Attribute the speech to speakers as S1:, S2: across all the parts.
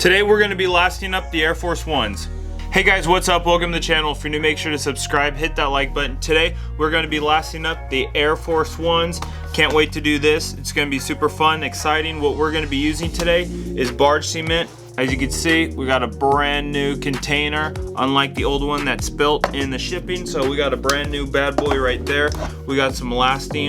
S1: Today we're going to be lasting up the Air Force Ones. Hey guys, what's up? Welcome to the channel. If you're new, make sure to subscribe, hit that like button. Today we're going to be lasting up the Air Force Ones. Can't wait to do this. It's going to be super fun, exciting. What we're going to be using today is barge cement. As you can see, we got a brand new container, unlike the old one that spilt in the shipping. So we got a brand new bad boy right there. We got some lasting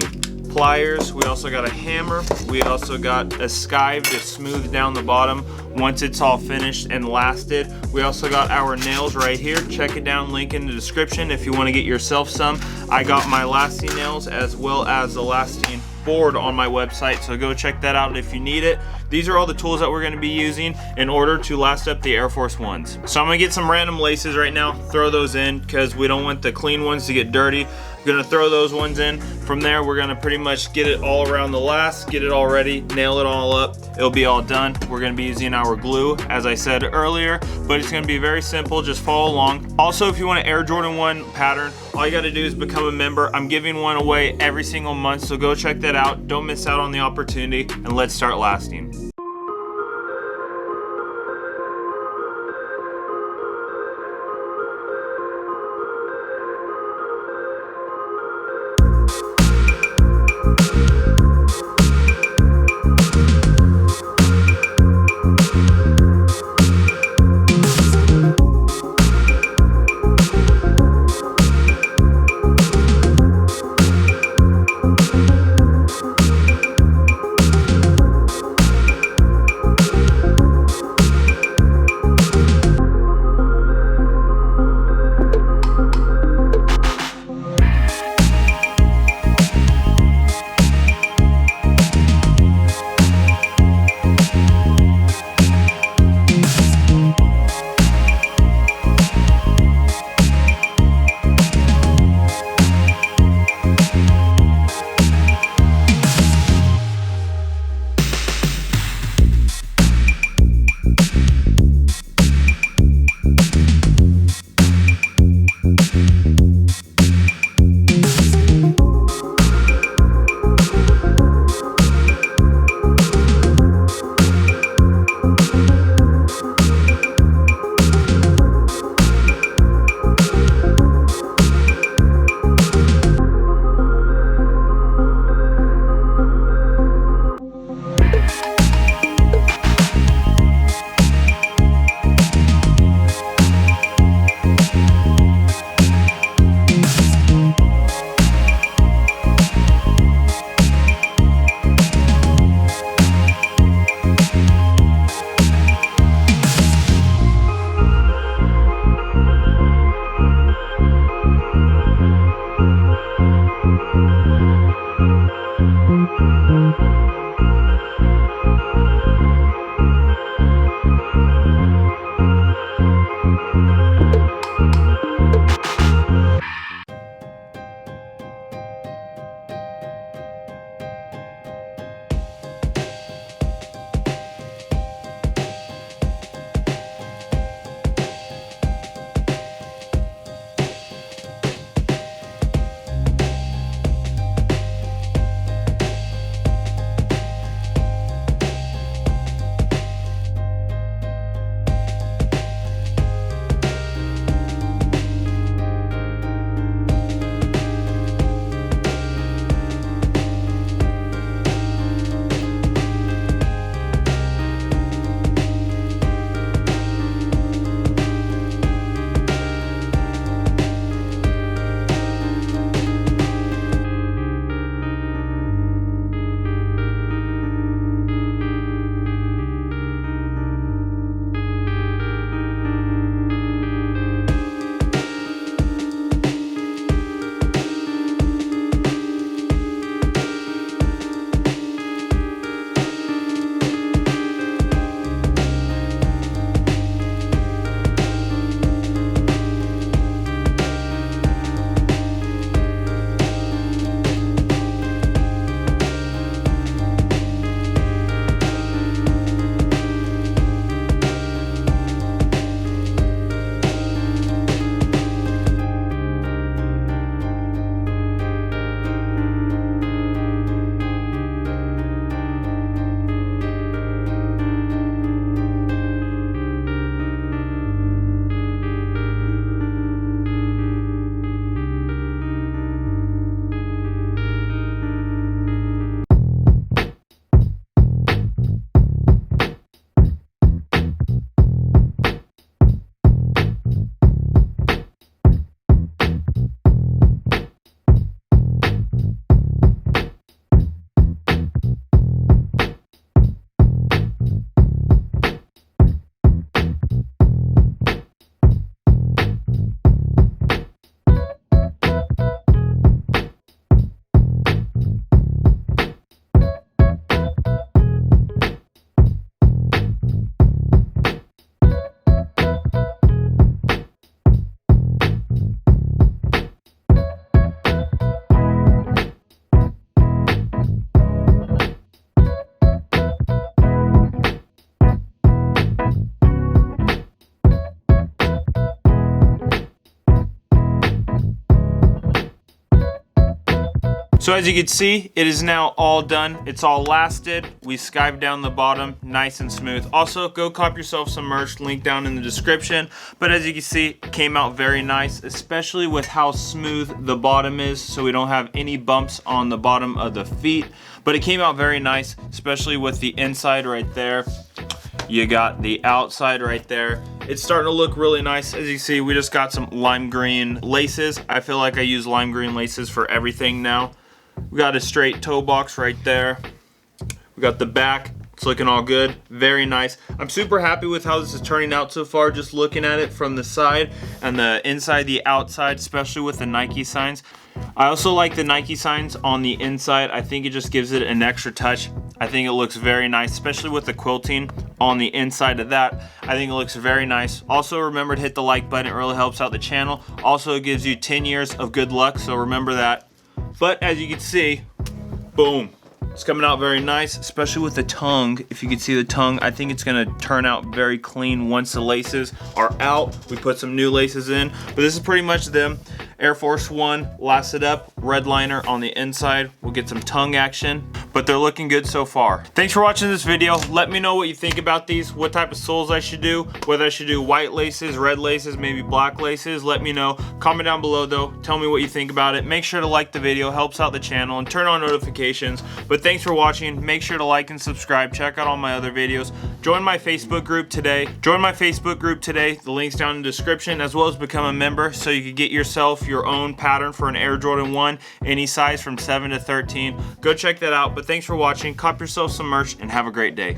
S1: pliers. We also got a hammer. We also got a skive to smooth down the bottom once it's all finished and lasted. We also got our nails right here. Check it down, link in the description if you want to get yourself some. I got my lasting nails as well as the lasting board on my website, so go check that out if you need it. These are all the tools that we're going to be using in order to last up the Air Force Ones. So I'm going to get some random laces right now, throw those in because we don't want the clean ones to get dirty. I'm going to throw those ones in. From there, we're going to pretty much get it all around the last, get it all ready, nail it all up. It'll be all done. We're going to be using our glue, as I said earlier, but it's going to be very simple. Just follow along. Also, if you want an Air Jordan 1 pattern, all you got to do is become a member. I'm giving one away every single month, so go check that out. Don't miss out on the opportunity, and let's start lasting. So as you can see, it is now all done. It's all lasted. We skived down the bottom, nice and smooth. Also, go cop yourself some merch, link down in the description. But as you can see, it came out very nice, especially with how smooth the bottom is, so we don't have any bumps on the bottom of the feet. But it came out very nice, especially with the inside right there. You got the outside right there. It's starting to look really nice. As you see, we just got some lime green laces. I feel like I use lime green laces for everything now. We got a straight toe box right there. We got the back. It's looking all good. Very nice. I'm super happy with how this is turning out so far, just looking at it from the side and the inside, the outside, especially with the Nike signs. I also like the Nike signs on the inside. I think it just gives it an extra touch. I think it looks very nice, especially with the quilting on the inside of that. I think it looks very nice. Also, remember to hit the like button. It really helps out the channel. Also, it gives you 10 years of good luck, so remember that. But as you can see, boom. It's coming out very nice, especially with the tongue. If you can see the tongue, I think it's gonna turn out very clean once the laces are out. We put some new laces in, but this is pretty much them. Air Force One, lasted up, red liner on the inside. We'll get some tongue action, but they're looking good so far. Thanks for watching this video. Let me know what you think about these, what type of soles I should do, whether I should do white laces, red laces, maybe black laces. Let me know. Comment down below though. Tell me what you think about it. Make sure to like the video, helps out the channel, and turn on notifications. But thanks for watching. Make sure to like and subscribe. Check out all my other videos. Join my Facebook group today. The link's down in the description, as well as become a member so you can get yourself your own pattern for an Air Jordan 1, any size from 7 to 13. Go check that out. But thanks for watching. Cop yourself some merch and have a great day.